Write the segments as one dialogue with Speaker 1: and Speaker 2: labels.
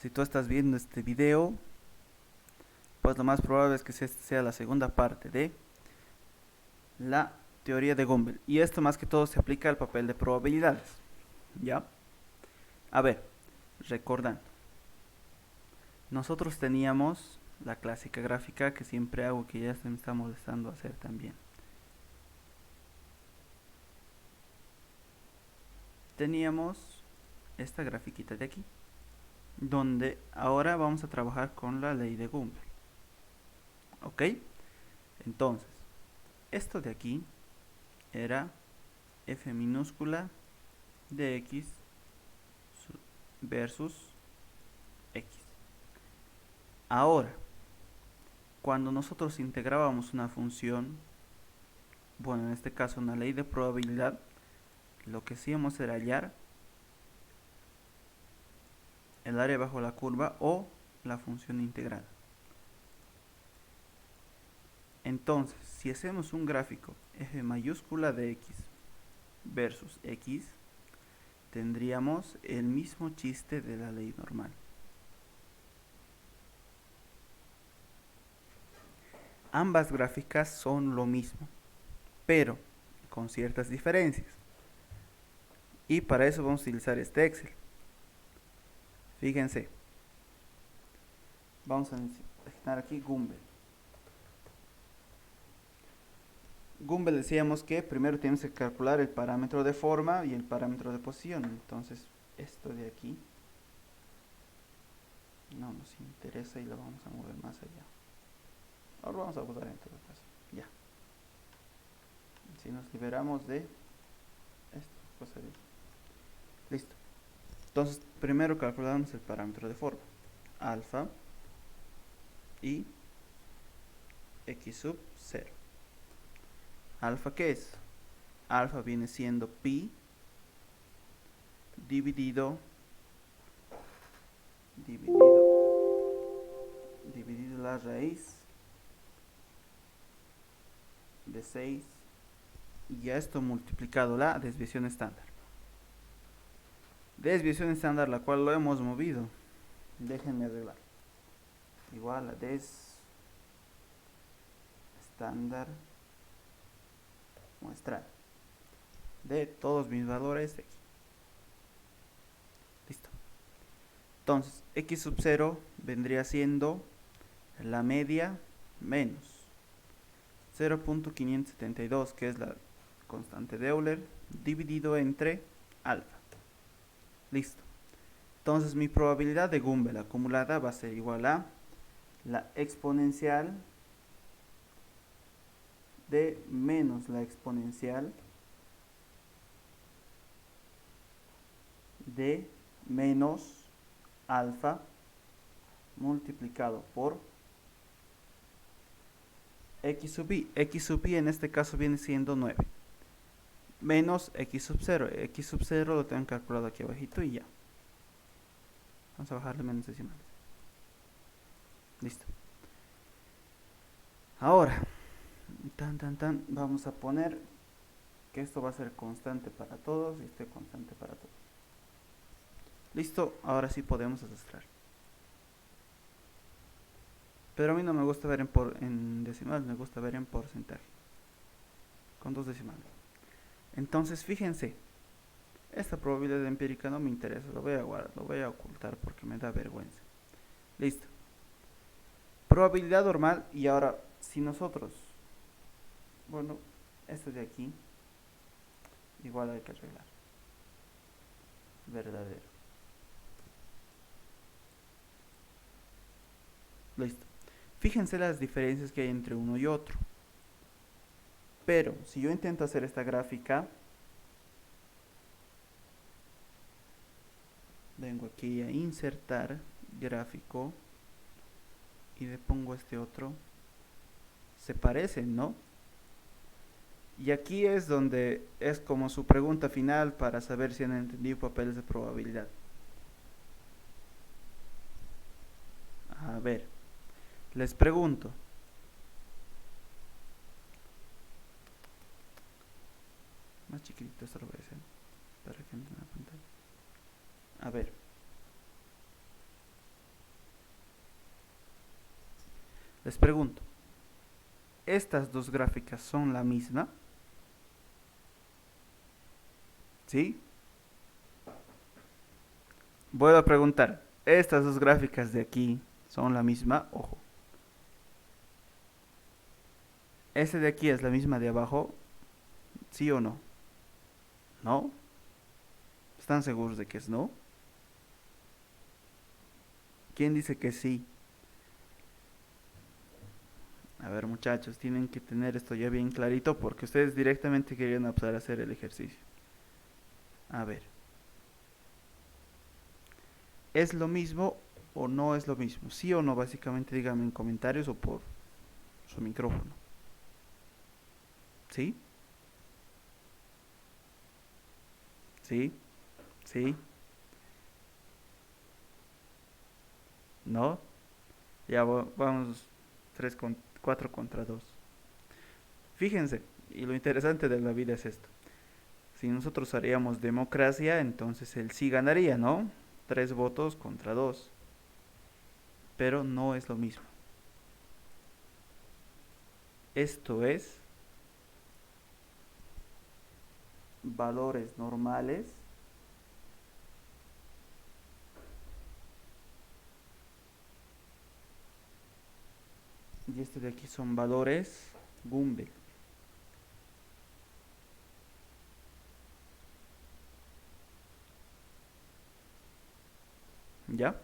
Speaker 1: Si tú estás viendo este video, pues lo más probable es que sea la segunda parte de la teoría de Gumbel. Y esto más que todo se aplica al papel de probabilidades. ¿Ya? A ver, recordando. Nosotros teníamos la clásica gráfica que siempre hago, que ya se me está molestando hacer también. Teníamos esta grafiquita de aquí, donde ahora vamos a trabajar con la ley de Gumbel. ¿Ok? Entonces, esto de aquí era f minúscula de x versus x. Ahora, cuando nosotros integrábamos una función, bueno, en este caso una ley de probabilidad, lo que hacíamos era hallar el área bajo la curva o la función integrada. Entonces, si hacemos un gráfico f mayúscula de x versus x, tendríamos el mismo chiste de la ley normal. Ambas gráficas son lo mismo, pero con ciertas diferencias. Y para eso vamos a utilizar este Excel. Fíjense, vamos a asignar aquí Gumbel. Gumbel decíamos que primero tenemos que calcular el parámetro de forma y el parámetro de posición. Entonces, esto de aquí no nos interesa y lo vamos a mover más allá. Ahora vamos a votar en todo caso. Ya. Si nos liberamos de esto, cosa de... Listo. Entonces, primero calculamos el parámetro de forma. Alfa y x sub 0. ¿Alfa qué es? Alfa viene siendo pi dividido la raíz de 6 y a esto multiplicado la desviación estándar. Desviación estándar la cual lo hemos movido. Déjenme arreglar. Igual a des estándar muestral de todos mis valores de aquí. Listo. Entonces, x sub 0 vendría siendo la media menos 0.572, que es la constante de Euler, dividido entre alfa. Listo. Entonces mi probabilidad de Gumbel acumulada va a ser igual a la exponencial de menos la exponencial de menos alfa multiplicado por x sub i. X sub i en este caso viene siendo 9. Menos x sub 0. X sub 0 lo tengo calculado aquí abajito y ya. Vamos a bajarle menos decimales. Listo. Ahora, vamos a poner que esto va a ser constante para todos y este constante para todos. Listo, ahora sí podemos arrastrar. Pero a mí no me gusta ver en decimales, me gusta ver en porcentaje. Con 2 decimales. Entonces, fíjense, esta probabilidad empírica no me interesa, lo voy a guardar, lo voy a ocultar porque me da vergüenza. Listo. Probabilidad normal y ahora, si nosotros, bueno, esto de aquí, igual hay que arreglar. Verdadero. Listo. Fíjense las diferencias que hay entre uno y otro. Pero si yo intento hacer esta gráfica, vengo aquí a insertar gráfico y le pongo este otro, se parecen, ¿no? Y aquí es donde es como su pregunta final para saber si han entendido papeles de probabilidad. A ver, les pregunto. Más chiquitito esto lo voy a hacer para que entre en la pantalla. A ver. Les pregunto, ¿estas dos gráficas son la misma? ¿Sí? Vuelvo a preguntar, ¿estas dos gráficas de aquí son la misma? Ojo. ¿Este de aquí es la misma de abajo? ¿Sí o no? ¿No? ¿Están seguros de que es no? ¿Quién dice que sí? A ver, muchachos, tienen que tener esto ya bien clarito porque ustedes directamente querían empezar a hacer el ejercicio. A ver, ¿es lo mismo o no es lo mismo? ¿Sí o no? Básicamente díganme en comentarios o por su micrófono. ¿Sí? ¿Sí? ¿Sí? ¿No? Ya vamos 4 contra 2. Fíjense, y lo interesante de la vida es esto. Si nosotros haríamos democracia, entonces el sí ganaría, ¿no? 3 votos contra 2. Pero no es lo mismo. Esto es valores normales y este de aquí son valores Gumbel. ¿Ya?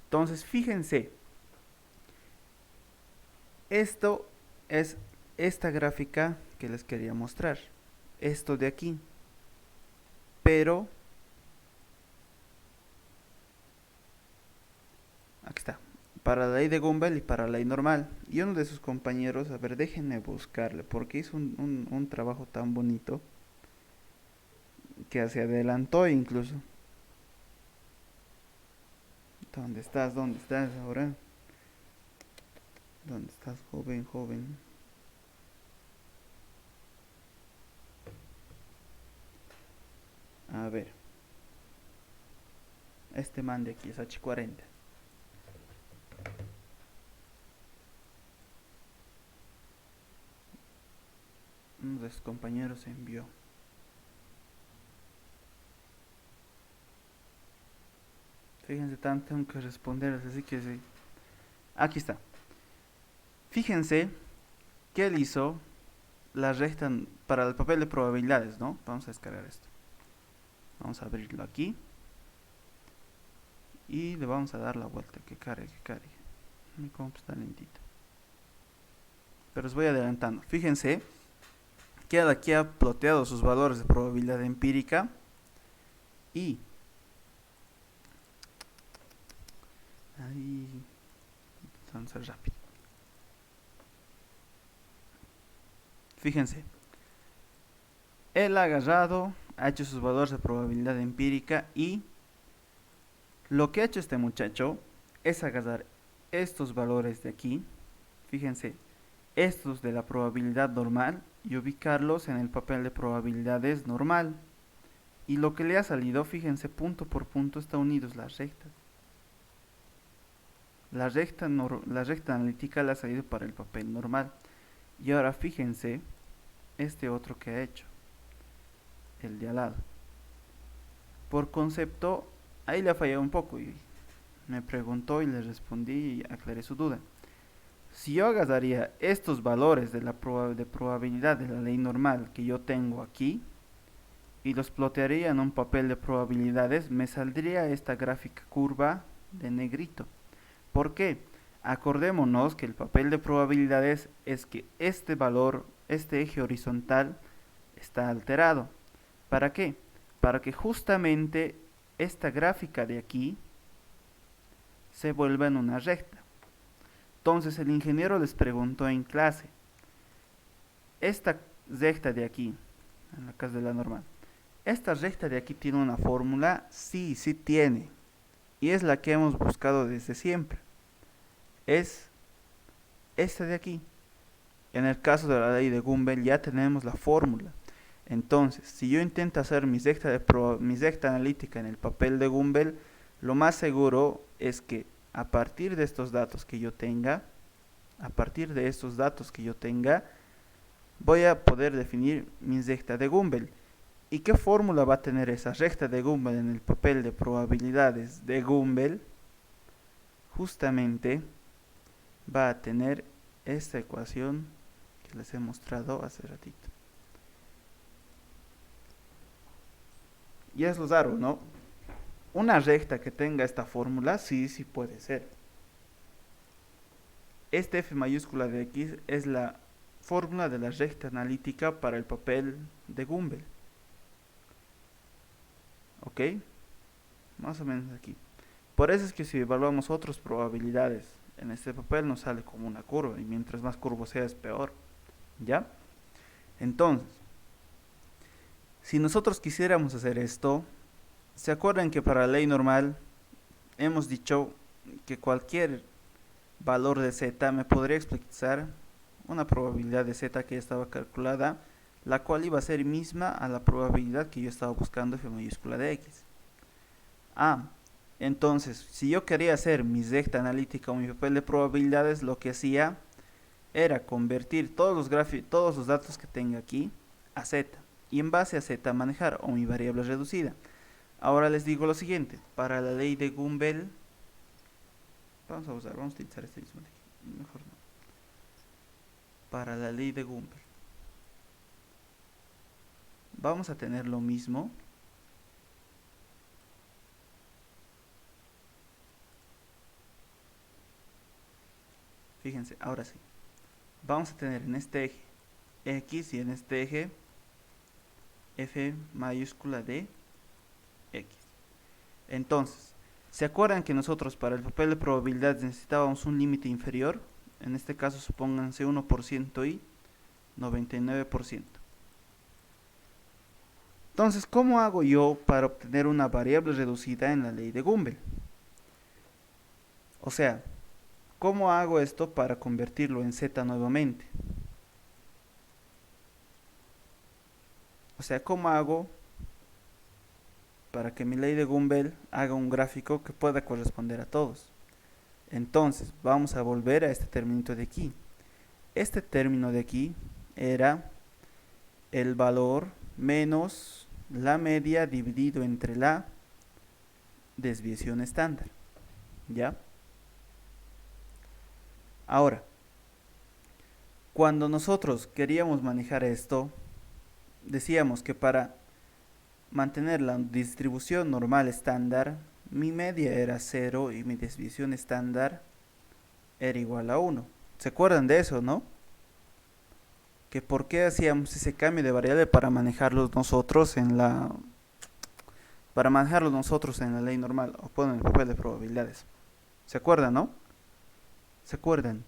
Speaker 1: Entonces, fíjense, esto es esta gráfica que les quería mostrar. Esto de aquí. Pero, aquí está. Para la ley de Gumbel y para la ley normal. Y uno de sus compañeros, a ver, déjenme buscarle, porque hizo un trabajo tan bonito que se adelantó incluso. ¿Dónde estás? ¿Dónde estás ahora? ¿Dónde estás, joven, joven? A ver. Este man de aquí es H40. Uno de sus compañeros envió. Fíjense, tengo que responderles, así que sí. Aquí está. Fíjense que él hizo la recta para el papel de probabilidades, ¿no? Vamos a descargar esto. Vamos a abrirlo aquí. Y le vamos a dar la vuelta, que cargue, que cargue. Mi comp está lentito. Pero os voy adelantando. Fíjense que aquí ha ploteado sus valores de probabilidad empírica. Y ahí vamos a ser rápido. Fíjense, él ha agarrado, ha hecho sus valores de probabilidad empírica y lo que ha hecho este muchacho es agarrar estos valores de aquí, fíjense, estos de la probabilidad normal y ubicarlos en el papel de probabilidades normal. Y lo que le ha salido, fíjense, punto por punto está unidos las rectas. La recta analítica le ha salido para el papel normal. Y ahora fíjense este otro que ha hecho, el de al lado. Por concepto, ahí le ha fallado un poco y me preguntó y le respondí y aclaré su duda. Si yo agarraría estos valores de la probabilidad de la ley normal que yo tengo aquí y los plotearía en un papel de probabilidades, me saldría esta gráfica curva de negrito. ¿Por qué? Acordémonos que el papel de probabilidades es que este valor, este eje horizontal, está alterado. ¿Para qué? Para que justamente esta gráfica de aquí se vuelva en una recta. Entonces el ingeniero les preguntó en clase, esta recta de aquí, en la casa de la normal, ¿esta recta de aquí tiene una fórmula? Sí, sí tiene. Y es la que hemos buscado desde siempre. Es esta de aquí. En el caso de la ley de Gumbel ya tenemos la fórmula. Entonces, si yo intento hacer mi recta analítica en el papel de Gumbel, lo más seguro es que a partir de estos datos que yo tenga, A partir de estos datos que yo tenga, voy a poder definir mi recta de Gumbel. ¿Y qué fórmula va a tener esa recta de Gumbel en el papel de probabilidades de Gumbel? Justamente va a tener esta ecuación que les he mostrado hace ratito. Y es lo raro, ¿no? Una recta que tenga esta fórmula, sí puede ser. Este f mayúscula de x es la fórmula de la recta analítica para el papel de Gumbel. ¿Ok? Más o menos aquí. Por eso es que si evaluamos otras probabilidades en este papel nos sale como una curva, y mientras más curvo sea es peor. ¿Ya? Entonces, si nosotros quisiéramos hacer esto, ¿se acuerdan que para la ley normal hemos dicho que cualquier valor de z me podría expresar una probabilidad de z que ya estaba calculada, la cual iba a ser misma a la probabilidad que yo estaba buscando f mayúscula de x? Entonces, si yo quería hacer mi recta analítica o mi papel de probabilidades, lo que hacía era convertir todos los datos que tenga aquí a z, y en base a z manejar o mi variable reducida. Ahora les digo lo siguiente: para la ley de Gumbel, vamos a utilizar este mismo de aquí, mejor no. Para la ley de Gumbel vamos a tener lo mismo. Fíjense, ahora sí. Vamos a tener en este eje x y en este eje f mayúscula de x. Entonces, ¿se acuerdan que nosotros para el papel de probabilidades necesitábamos un límite inferior? En este caso supónganse 1% y 99%. Entonces, ¿cómo hago yo para obtener una variable reducida en la ley de Gumbel? O sea, ¿cómo hago esto para convertirlo en z nuevamente? O sea, ¿cómo hago para que mi ley de Gumbel haga un gráfico que pueda corresponder a todos? Entonces, vamos a volver a este término de aquí. Este término de aquí era el valor menos la media dividido entre la desviación estándar. ¿Ya? Ahora, cuando nosotros queríamos manejar esto, decíamos que para mantener la distribución normal estándar, mi media era 0 y mi desviación estándar era igual a 1. ¿Se acuerdan de eso, no? Que por qué hacíamos ese cambio de variable para manejarlos nosotros en la ley normal, o ponen el papel de probabilidades. ¿Se acuerdan, no? ¿Se acuerdan?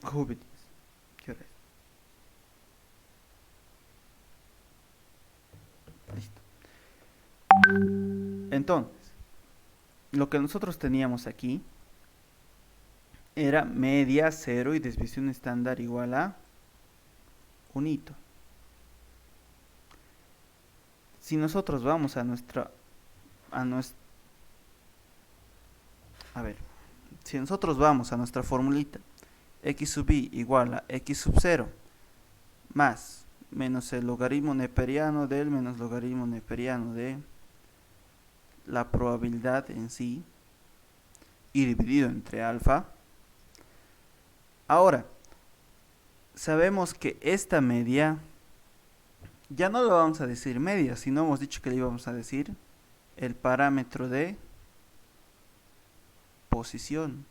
Speaker 1: ¿Qué hora es? Listo. Entonces, lo que nosotros teníamos aquí era media 0 y desviación estándar igual a un hito. Si nosotros vamos si nosotros vamos a nuestra formulita, x sub i igual a x sub 0 más menos el logaritmo neperiano del menos logaritmo neperiano de la probabilidad en sí y dividido entre alfa. Ahora, sabemos que esta media ya no lo vamos a decir media, sino hemos dicho que le íbamos a decir el parámetro de posición.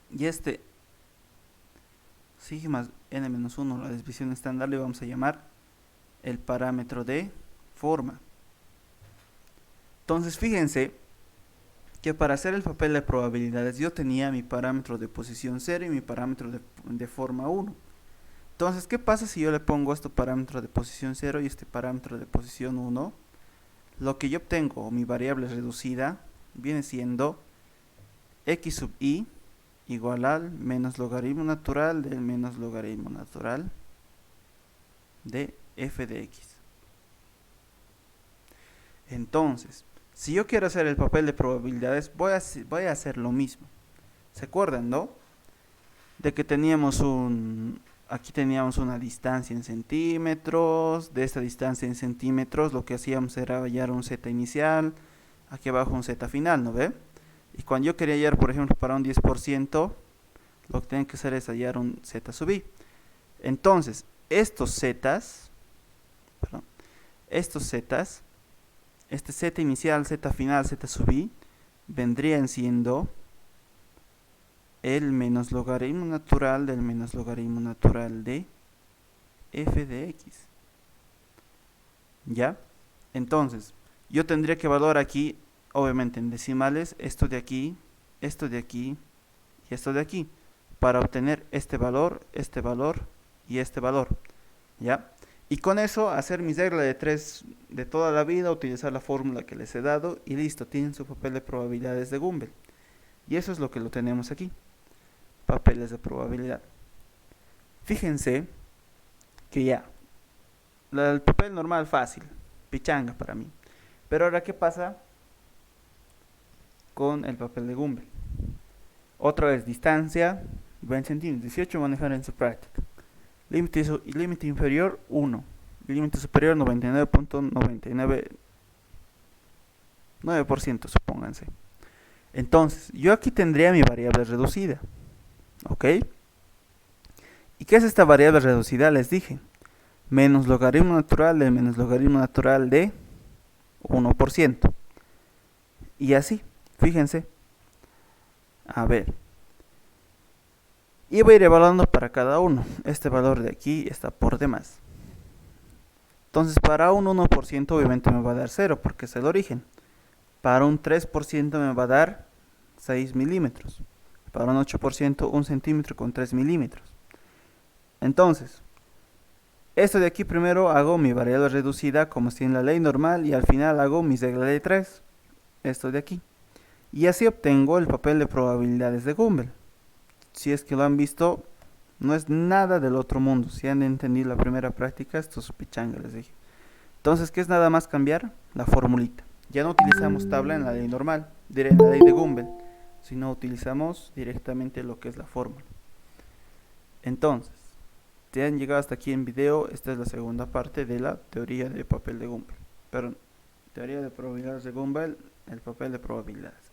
Speaker 1: Y este sigma n-1, la desviación estándar, le vamos a llamar el parámetro de forma. Entonces, fíjense que para hacer el papel de probabilidades yo tenía mi parámetro de posición 0 y mi parámetro de forma 1. Entonces, ¿qué pasa si yo le pongo este parámetro de posición 0 y este parámetro de posición 1? Lo que yo obtengo, o mi variable reducida, viene siendo x sub i igual al menos logaritmo natural del menos logaritmo natural de f de x. Entonces, Si yo quiero hacer el papel de probabilidades, voy a hacer lo mismo. ¿Se acuerdan, no? De que aquí teníamos una distancia en centímetros. De esta distancia en centímetros lo que hacíamos era hallar un z inicial, aquí abajo un z final, ¿no ve? Y cuando yo quería hallar, por ejemplo, para un 10%, lo que tengo que hacer es hallar un z sub i. Entonces, estos zetas, este z inicial, z final, z sub i, vendrían siendo el menos logaritmo natural del menos logaritmo natural de f de x. ¿Ya? Entonces, yo tendría que evaluar aquí, obviamente en decimales, esto de aquí y esto de aquí, para obtener este valor y este valor. ¿Ya? Y con eso hacer mi regla de 3 de toda la vida, utilizar la fórmula que les he dado y listo, tienen su papel de probabilidades de Gumbel. Y eso es lo que lo tenemos aquí, papeles de probabilidad. Fíjense que ya, el papel normal fácil, pichanga para mí. Pero ahora, ¿qué pasa con el papel de Gumbel? Otra vez, distancia 20 centímetros, 18 manejar en su práctica. Límite inferior 1, límite superior 99.9%, supónganse. Entonces, yo aquí tendría mi variable reducida, ¿ok? ¿Y qué es esta variable reducida? Les dije, menos logaritmo natural de menos logaritmo natural de 1%. Y así, fíjense. A ver. Y voy a ir evaluando para cada uno. Este valor de aquí está por demás. Entonces, para un 1% obviamente me va a dar 0 porque es el origen. Para un 3% me va a dar 6 milímetros. Para un 8%, 1 centímetro con 3 milímetros. Entonces, esto de aquí primero hago mi variable reducida como si en la ley normal y al final hago mi regla de 3. Esto de aquí. Y así obtengo el papel de probabilidades de Gumbel. Si es que lo han visto, no es nada del otro mundo. Si han entendido la primera práctica, esto es pichanga, les dije. Entonces, ¿qué es nada más cambiar? La formulita. Ya no utilizamos tabla en la ley normal, en la ley de Gumbel, sino utilizamos directamente lo que es la fórmula. Entonces, si han llegado hasta aquí en video, esta es la segunda parte de la teoría de papel de Gumbel. Perdón, teoría de probabilidades de Gumbel, el papel de probabilidades.